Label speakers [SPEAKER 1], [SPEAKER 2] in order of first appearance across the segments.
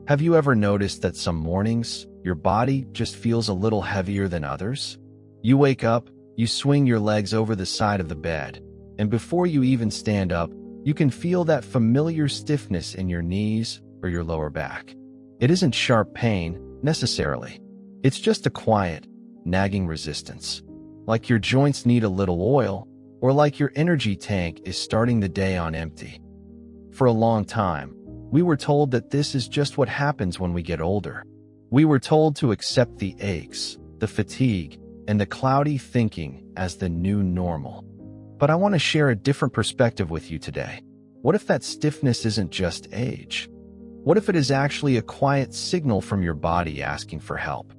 [SPEAKER 1] Have you ever noticed that some mornings, your body just feels a little heavier than others? You wake up, you swing your legs over the side of the bed, and before you even stand up, you can feel that familiar stiffness in your knees or your lower back. It isn't sharp pain, necessarily. It's just a quiet, nagging resistance. Like your joints need a little oil, or like your energy tank is starting the day on empty. For a long time, we were told that this is just what happens when we get older. We were told to accept the aches, the fatigue, and the cloudy thinking as the new normal. But I want to share a different perspective with you today. What if that stiffness isn't just age? What if it is actually a quiet signal from your body asking for help?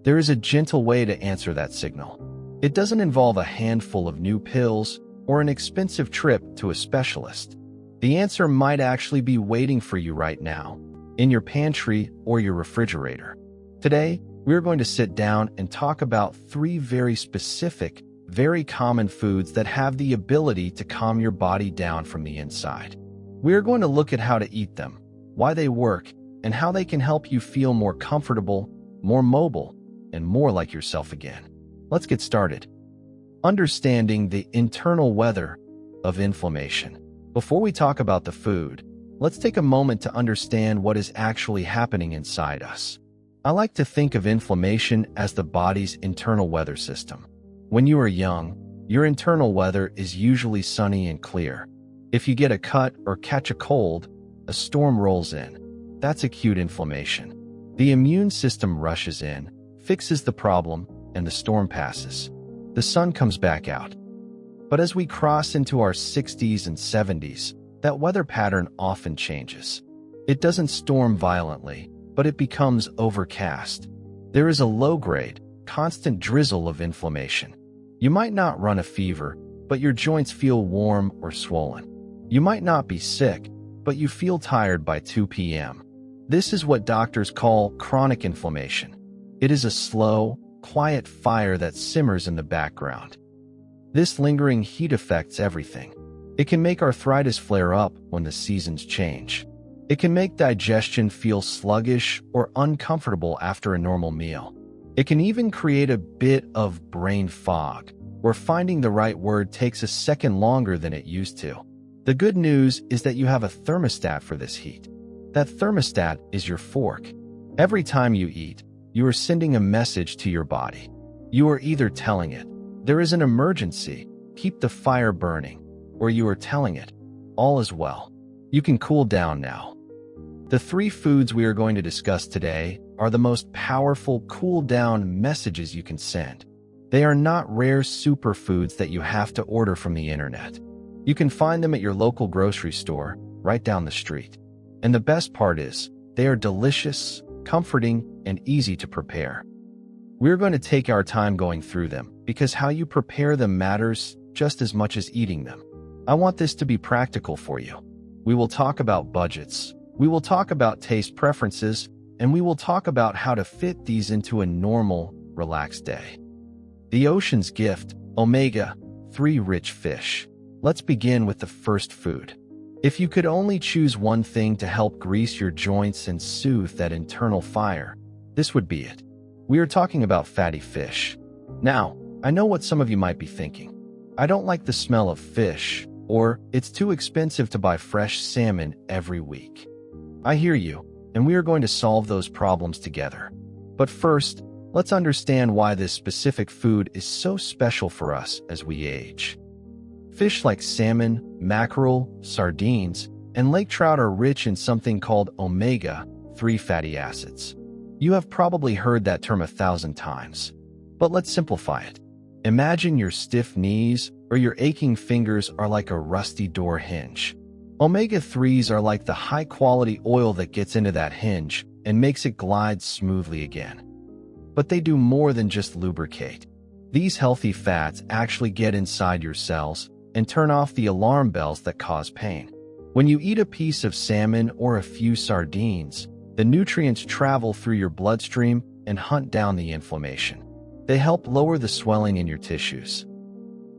[SPEAKER 1] There is a gentle way to answer that signal. It doesn't involve a handful of new pills or an expensive trip to a specialist. The answer might actually be waiting for you right now, in your pantry or your refrigerator. Today, we're going to sit down and talk about 3 very specific, very common foods that have the ability to calm your body down from the inside. We're going to look at how to eat them, why they work, and how they can help you feel more comfortable, more mobile, and more like yourself again. Let's get started. Understanding the internal weather of inflammation. Before we talk about the food, let's take a moment to understand what is actually happening inside us. I like to think of inflammation as the body's internal weather system. When you are young, your internal weather is usually sunny and clear. If you get a cut or catch a cold, a storm rolls in. That's acute inflammation. The immune system rushes in, fixes the problem, and the storm passes. The sun comes back out. But as we cross into our 60s and 70s, that weather pattern often changes. It doesn't storm violently, but it becomes overcast. There is a low-grade, constant drizzle of inflammation. You might not run a fever, but your joints feel warm or swollen. You might not be sick, but you feel tired by 2 p.m. This is what doctors call chronic inflammation. It is a slow, quiet fire that simmers in the background. This lingering heat affects everything. It can make arthritis flare up when the seasons change. It can make digestion feel sluggish or uncomfortable after a normal meal. It can even create a bit of brain fog, where finding the right word takes a second longer than it used to. The good news is that you have a thermostat for this heat. That thermostat is your fork. Every time you eat, you are sending a message to your body. You are either telling it, there is an emergency, keep the fire burning, or you are telling it, all is well. You can cool down now. The 3 foods we are going to discuss today are the most powerful cool-down messages you can send. They are not rare superfoods that you have to order from the internet. You can find them at your local grocery store, right down the street. And the best part is, they are delicious, comforting, and easy to prepare. We're going to take our time going through them, because how you prepare them matters just as much as eating them. I want this to be practical for you. We will talk about budgets, we will talk about taste preferences, and we will talk about how to fit these into a normal, relaxed day. The ocean's gift, omega-3 rich fish. Let's begin with the first food. If you could only choose one thing to help grease your joints and soothe that internal fire, this would be it. We are talking about fatty fish. Now, I know what some of you might be thinking. I don't like the smell of fish, or it's too expensive to buy fresh salmon every week. I hear you, and we are going to solve those problems together. But first, let's understand why this specific food is so special for us as we age. Fish like salmon, mackerel, sardines, and lake trout are rich in something called omega-3 fatty acids. You have probably heard that term 1,000 times. But let's simplify it. Imagine your stiff knees or your aching fingers are like a rusty door hinge. Omega-3s are like the high-quality oil that gets into that hinge and makes it glide smoothly again. But they do more than just lubricate. These healthy fats actually get inside your cells and turn off the alarm bells that cause pain. When you eat a piece of salmon or a few sardines, the nutrients travel through your bloodstream and hunt down the inflammation. They help lower the swelling in your tissues.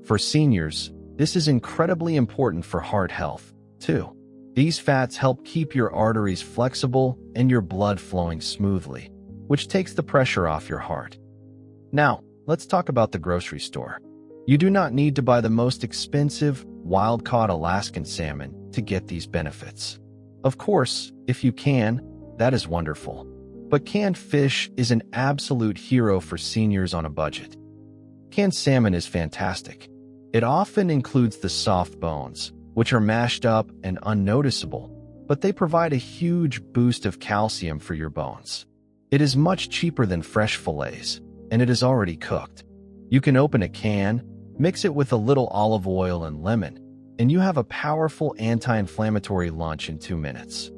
[SPEAKER 1] For seniors, this is incredibly important for heart health, too. These fats help keep your arteries flexible and your blood flowing smoothly, which takes the pressure off your heart. Now, let's talk about the grocery store. You do not need to buy the most expensive, wild-caught Alaskan salmon to get these benefits. Of course, if you can, that is wonderful. But canned fish is an absolute hero for seniors on a budget. Canned salmon is fantastic. It often includes the soft bones, which are mashed up and unnoticeable, but they provide a huge boost of calcium for your bones. It is much cheaper than fresh fillets, and it is already cooked. You can open a can, mix it with a little olive oil and lemon, and you have a powerful anti-inflammatory lunch in 2 minutes.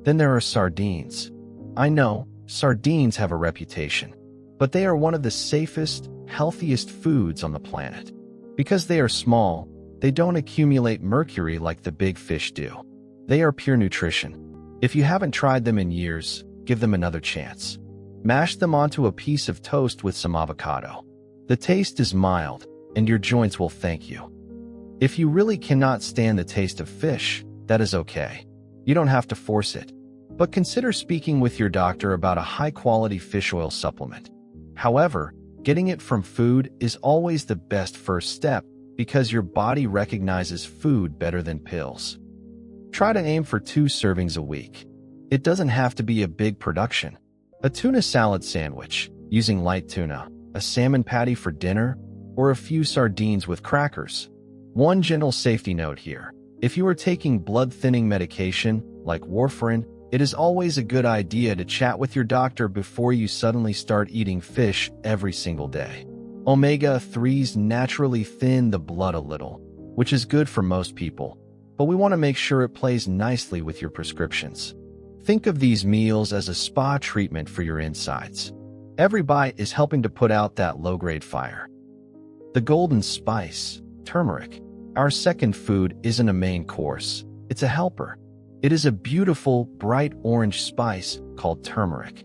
[SPEAKER 1] Then there are sardines. I know, sardines have a reputation, but they are one of the safest, healthiest foods on the planet. Because they are small, they don't accumulate mercury like the big fish do. They are pure nutrition. If you haven't tried them in years, give them another chance. Mash them onto a piece of toast with some avocado. The taste is mild, and your joints will thank you. If you really cannot stand the taste of fish, that is okay. You don't have to force it. But consider speaking with your doctor about a high-quality fish oil supplement. However, getting it from food is always the best first step because your body recognizes food better than pills. Try to aim for 2 servings a week. It doesn't have to be a big production. A tuna salad sandwich, using light tuna, a salmon patty for dinner, or a few sardines with crackers. One gentle safety note here. If you are taking blood-thinning medication, like warfarin, it is always a good idea to chat with your doctor before you suddenly start eating fish every single day. Omega-3s naturally thin the blood a little, which is good for most people, but we want to make sure it plays nicely with your prescriptions. Think of these meals as a spa treatment for your insides. Every bite is helping to put out that low-grade fire. The golden spice, turmeric. Our second food isn't a main course, it's a helper. It is a beautiful, bright orange spice called turmeric.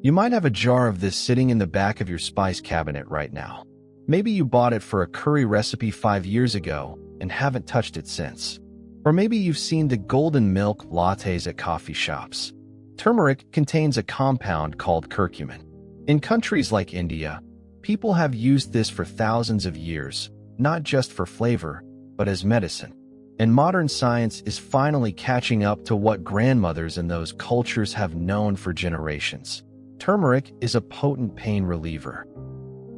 [SPEAKER 1] You might have a jar of this sitting in the back of your spice cabinet right now. Maybe you bought it for a curry recipe 5 years ago and haven't touched it since. Or maybe you've seen the golden milk lattes at coffee shops. Turmeric contains a compound called curcumin. In countries like India, people have used this for thousands of years, not just for flavor, but as medicine. And modern science is finally catching up to what grandmothers in those cultures have known for generations. Turmeric is a potent pain reliever.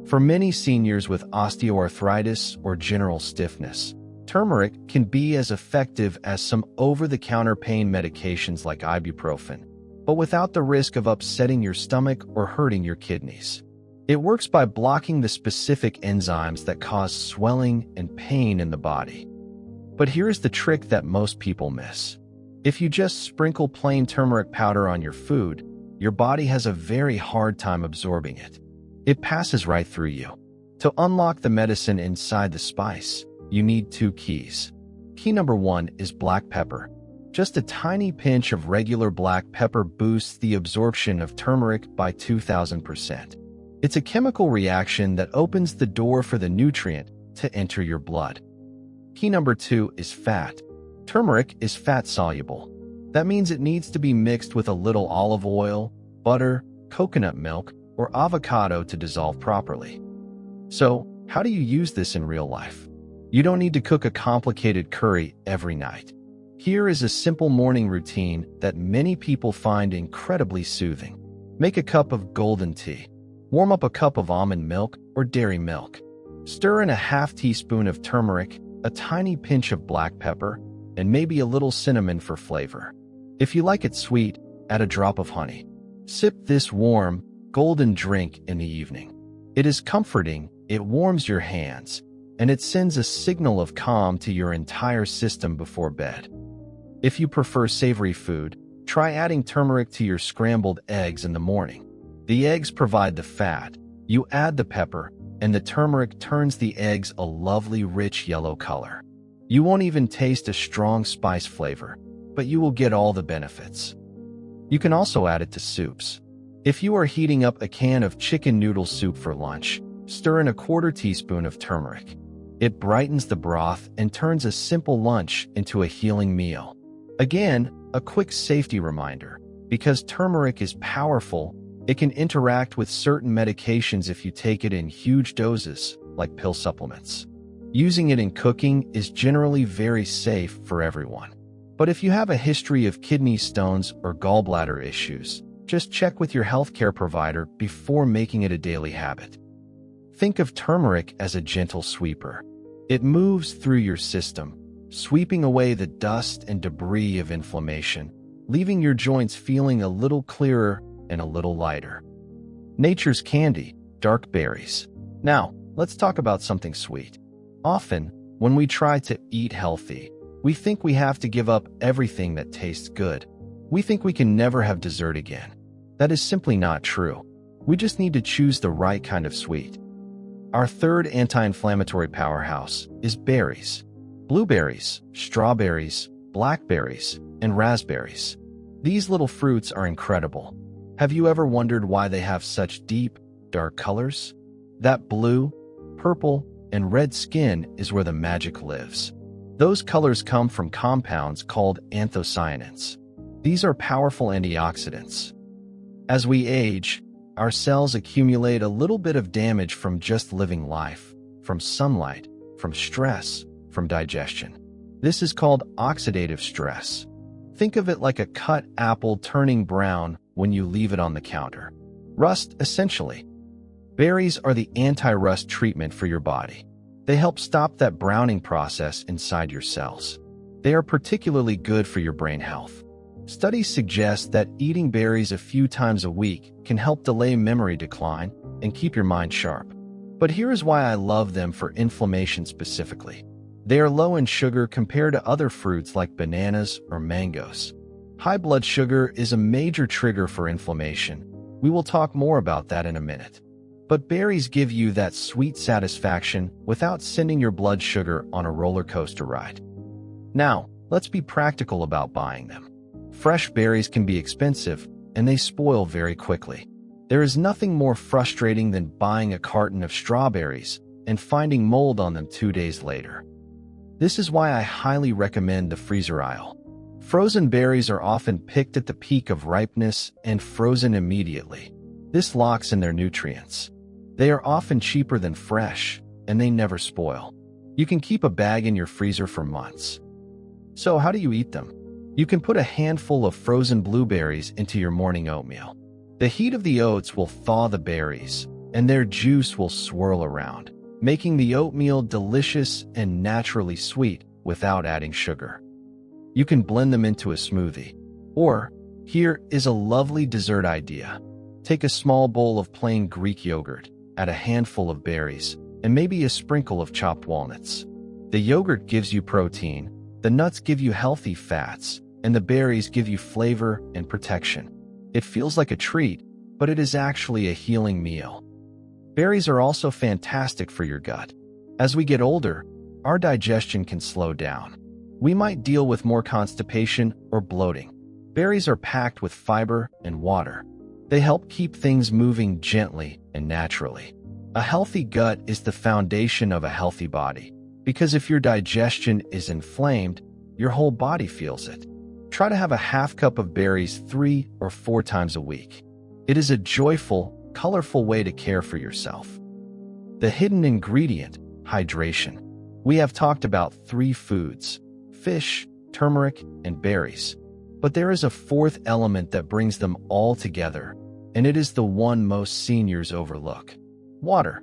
[SPEAKER 1] For many seniors with osteoarthritis or general stiffness, turmeric can be as effective as some over-the-counter pain medications like ibuprofen, but without the risk of upsetting your stomach or hurting your kidneys. It works by blocking the specific enzymes that cause swelling and pain in the body. But here's the trick that most people miss. If you just sprinkle plain turmeric powder on your food, your body has a very hard time absorbing it. It passes right through you. To unlock the medicine inside the spice, you need 2 keys. Key number 1 is black pepper. Just a tiny pinch of regular black pepper boosts the absorption of turmeric by 2,000%. It's a chemical reaction that opens the door for the nutrient to enter your blood. Key number 2 is fat. Turmeric is fat-soluble. That means it needs to be mixed with a little olive oil, butter, coconut milk, or avocado to dissolve properly. So, how do you use this in real life? You don't need to cook a complicated curry every night. Here is a simple morning routine that many people find incredibly soothing. Make a cup of golden tea. Warm up a cup of almond milk or dairy milk. Stir in a half teaspoon of turmeric, a tiny pinch of black pepper, and maybe a little cinnamon for flavor. If you like it sweet, add a drop of honey. Sip this warm, golden drink in the evening. It is comforting, it warms your hands, and it sends a signal of calm to your entire system before bed. If you prefer savory food, try adding turmeric to your scrambled eggs in the morning. The eggs provide the fat, you add the pepper, and the turmeric turns the eggs a lovely rich yellow color. You won't even taste a strong spice flavor, but you will get all the benefits. You can also add it to soups. If you are heating up a can of chicken noodle soup for lunch, stir in a 1/4 teaspoon of turmeric. It brightens the broth and turns a simple lunch into a healing meal. Again, a quick safety reminder. Because turmeric is powerful, it can interact with certain medications if you take it in huge doses, like pill supplements. Using it in cooking is generally very safe for everyone. But if you have a history of kidney stones or gallbladder issues, just check with your healthcare provider before making it a daily habit. Think of turmeric as a gentle sweeper. It moves through your system, sweeping away the dust and debris of inflammation, leaving your joints feeling a little clearer and a little lighter. Nature's candy, dark berries. Now, let's talk about something sweet. Often, when we try to eat healthy, we think we have to give up everything that tastes good. We think we can never have dessert again. That is simply not true. We just need to choose the right kind of sweet. Our third anti-inflammatory powerhouse is berries. Blueberries, strawberries, blackberries, and raspberries. These little fruits are incredible. Have you ever wondered why they have such deep, dark colors? That blue, purple, and red skin is where the magic lives. Those colors come from compounds called anthocyanins. These are powerful antioxidants. As we age, our cells accumulate a little bit of damage from just living life, from sunlight, from stress, from digestion. This is called oxidative stress. Think of it like a cut apple turning brown when you leave it on the counter. Rust, essentially. Berries are the anti-rust treatment for your body. They help stop that browning process inside your cells. They are particularly good for your brain health. Studies suggest that eating berries a few times a week can help delay memory decline and keep your mind sharp. But here is why I love them for inflammation specifically. They are low in sugar compared to other fruits like bananas or mangoes. High blood sugar is a major trigger for inflammation. We will talk more about that in a minute. But berries give you that sweet satisfaction without sending your blood sugar on a roller coaster ride. Now, let's be practical about buying them. Fresh berries can be expensive, and they spoil very quickly. There is nothing more frustrating than buying a carton of strawberries and finding mold on them 2 days later. This is why I highly recommend the freezer aisle. Frozen berries are often picked at the peak of ripeness and frozen immediately. This locks in their nutrients. They are often cheaper than fresh, and they never spoil. You can keep a bag in your freezer for months. So how do you eat them? You can put a handful of frozen blueberries into your morning oatmeal. The heat of the oats will thaw the berries, and their juice will swirl around, making the oatmeal delicious and naturally sweet without adding sugar. You can blend them into a smoothie. Or, here is a lovely dessert idea. Take a small bowl of plain Greek yogurt, add a handful of berries, and maybe a sprinkle of chopped walnuts. The yogurt gives you protein, the nuts give you healthy fats, and the berries give you flavor and protection. It feels like a treat, but it is actually a healing meal. Berries are also fantastic for your gut. As we get older, our digestion can slow down. We might deal with more constipation or bloating. Berries are packed with fiber and water. They help keep things moving gently and naturally. A healthy gut is the foundation of a healthy body, because if your digestion is inflamed, your whole body feels it. Try to have a half cup of berries 3 or 4 times a week. It is a joyful, colorful way to care for yourself. The hidden ingredient, hydration. We have talked about 3 foods: fish, turmeric, and berries. But there is a 4th element that brings them all together, and it is the one most seniors overlook: water.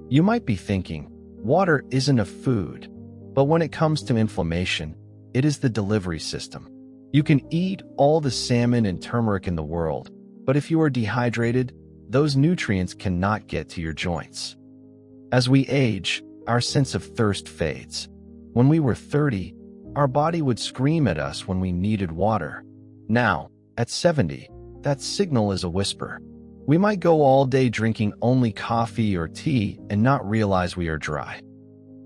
[SPEAKER 1] You might be thinking, water isn't a food, but when it comes to inflammation, it is the delivery system. You can eat all the salmon and turmeric in the world, but if you are dehydrated, those nutrients cannot get to your joints. As we age, our sense of thirst fades. When we were 30, our body would scream at us when we needed water. Now, at 70, that signal is a whisper. We might go all day drinking only coffee or tea and not realize we are dry.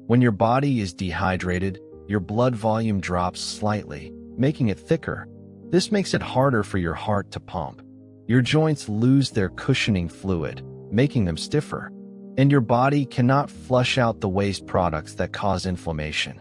[SPEAKER 1] When your body is dehydrated, your blood volume drops slightly, making it thicker. This makes it harder for your heart to pump. Your joints lose their cushioning fluid, making them stiffer, and your body cannot flush out the waste products that cause inflammation.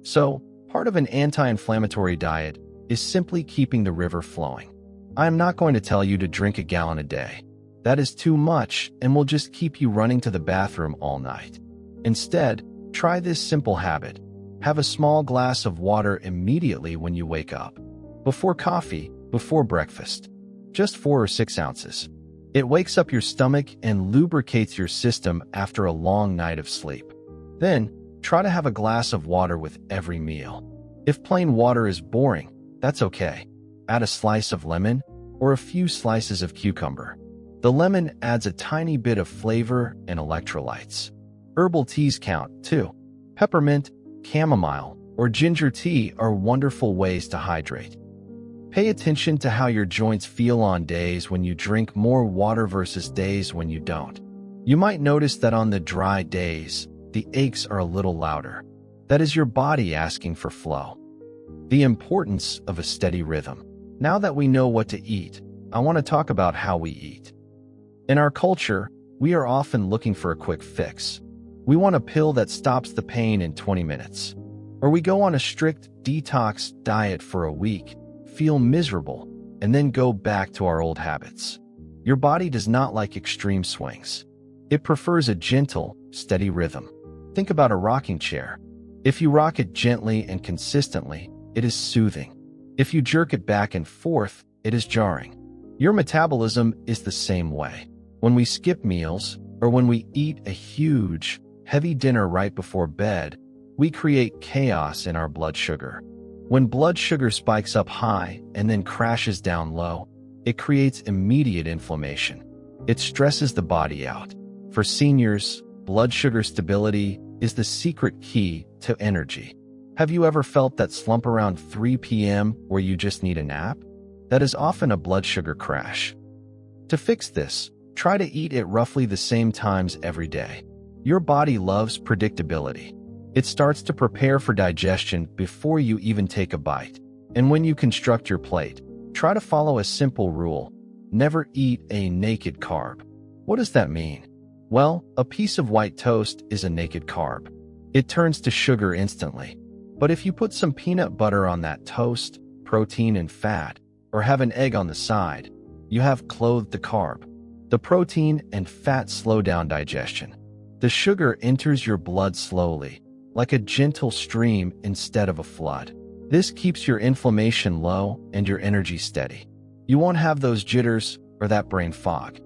[SPEAKER 1] So, Part of an anti-inflammatory diet is simply keeping the river flowing. I am not going to tell you to drink a gallon a day. That is too much and will just keep you running to the bathroom all night. Instead, try this simple habit. Have a small glass of water immediately when you wake up. Before coffee, before breakfast. Just 4 or 6 ounces. It wakes up your stomach and lubricates your system after a long night of sleep. Then, try to have a glass of water with every meal. If plain water is boring, that's okay. Add a slice of lemon or a few slices of cucumber. The lemon adds a tiny bit of flavor and electrolytes. Herbal teas count, too. Peppermint, chamomile, or ginger tea are wonderful ways to hydrate. Pay attention to how your joints feel on days when you drink more water versus days when you don't. You might notice that on the dry days, the aches are a little louder. That is your body asking for flow. The importance of a steady rhythm. Now that we know what to eat, I want to talk about how we eat. In our culture, we are often looking for a quick fix. We want a pill that stops the pain in 20 minutes. Or we go on a strict detox diet for a week, feel miserable, and then go back to our old habits. Your body does not like extreme swings. It prefers a gentle, steady rhythm. Think about a rocking chair. If you rock it gently and consistently, it is soothing. If you jerk it back and forth, it is jarring. Your metabolism is the same way. When we skip meals, or when we eat a huge, heavy dinner right before bed, we create chaos in our blood sugar. When blood sugar spikes up high and then crashes down low, it creates immediate inflammation. It stresses the body out. For seniors, blood sugar stability is the secret key to energy. Have you ever felt that slump around 3 p.m. where you just need a nap? That is often a blood sugar crash. To fix this, try to eat at roughly the same times every day. Your body loves predictability. It starts to prepare for digestion before you even take a bite. And when you construct your plate, try to follow a simple rule. Never eat a naked carb. What does that mean? Well, a piece of white toast is a naked carb. It turns to sugar instantly. But if you put some peanut butter on that toast, protein and fat, or have an egg on the side, you have clothed the carb. The protein and fat slow down digestion. The sugar enters your blood slowly, like a gentle stream instead of a flood. This keeps your inflammation low and your energy steady. You won't have those jitters or that brain fog.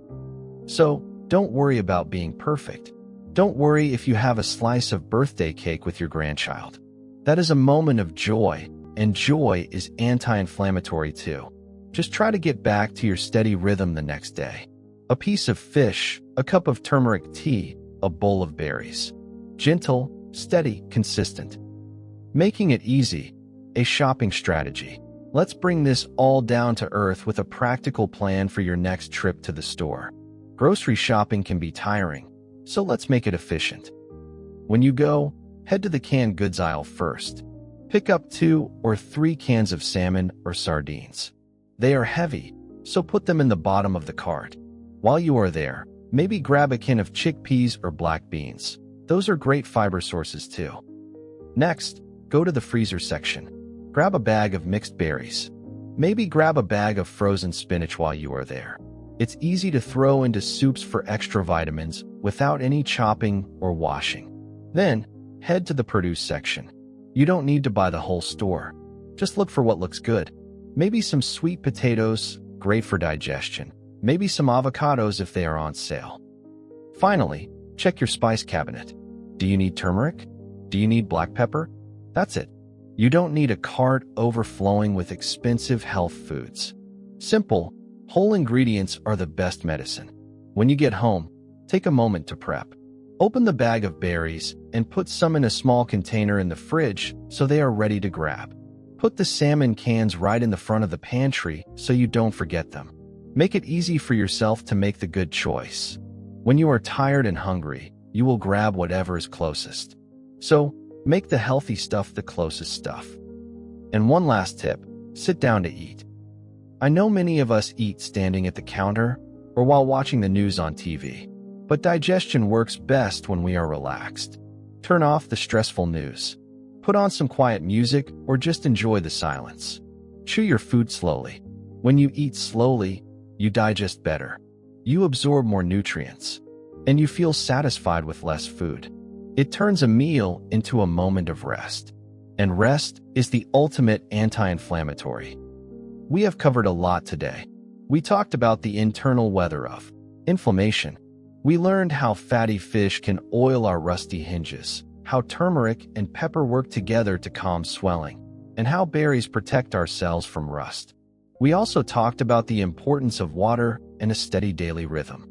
[SPEAKER 1] So, don't worry about being perfect. Don't worry if you have a slice of birthday cake with your grandchild. That is a moment of joy, and joy is anti-inflammatory too. Just try to get back to your steady rhythm the next day. A piece of fish, a cup of turmeric tea, a bowl of berries. Gentle, steady, consistent. Making it easy, a shopping strategy. Let's bring this all down to earth with a practical plan for your next trip to the store. Grocery shopping can be tiring, so let's make it efficient. When you go, head to the canned goods aisle first. Pick up 2 or 3 cans of salmon or sardines. They are heavy, so put them in the bottom of the cart. While you are there, maybe grab a can of chickpeas or black beans. Those are great fiber sources too. Next, go to the freezer section. Grab a bag of mixed berries. Maybe grab a bag of frozen spinach while you are there. It's easy to throw into soups for extra vitamins without any chopping or washing. Then, head to the produce section. You don't need to buy the whole store. Just look for what looks good. Maybe some sweet potatoes, great for digestion. Maybe some avocados if they are on sale. Finally, check your spice cabinet. Do you need turmeric? Do you need black pepper? That's it. You don't need a cart overflowing with expensive health foods. Simple, whole ingredients are the best medicine. When you get home, take a moment to prep. Open the bag of berries and put some in a small container in the fridge so they are ready to grab. Put the salmon cans right in the front of the pantry so you don't forget them. Make it easy for yourself to make the good choice. When you are tired and hungry, you will grab whatever is closest. So, make the healthy stuff the closest stuff. And one last tip, sit down to eat. I know many of us eat standing at the counter or while watching the news on TV, but digestion works best when we are relaxed. Turn off the stressful news. Put on some quiet music or just enjoy the silence. Chew your food slowly. When you eat slowly, you digest better. You absorb more nutrients, and you feel satisfied with less food. It turns a meal into a moment of rest. And rest is the ultimate anti-inflammatory. We have covered a lot today. We talked about the internal weather of inflammation. We learned how fatty fish can oil our rusty hinges, how turmeric and pepper work together to calm swelling, and how berries protect our cells from rust. We also talked about the importance of water and a steady daily rhythm.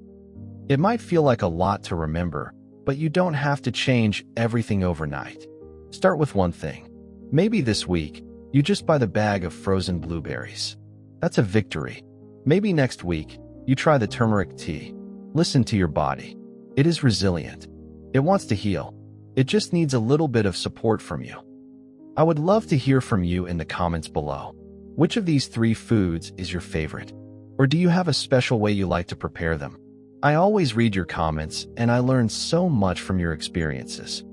[SPEAKER 1] It might feel like a lot to remember, but you don't have to change everything overnight. Start with one thing. Maybe this week, you just buy the bag of frozen blueberries. That's a victory. Maybe next week, you try the turmeric tea. Listen to your body. It is resilient. It wants to heal. It just needs a little bit of support from you. I would love to hear from you in the comments below. Which of these 3 foods is your favorite? Or do you have a special way you like to prepare them? I always read your comments, and I learn so much from your experiences.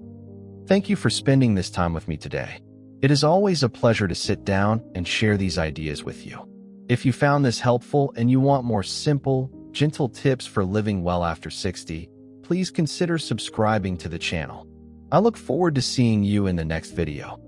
[SPEAKER 1] Thank you for spending this time with me today. It is always a pleasure to sit down and share these ideas with you. If you found this helpful and you want more simple, gentle tips for living well after 60, please consider subscribing to the channel. I look forward to seeing you in the next video.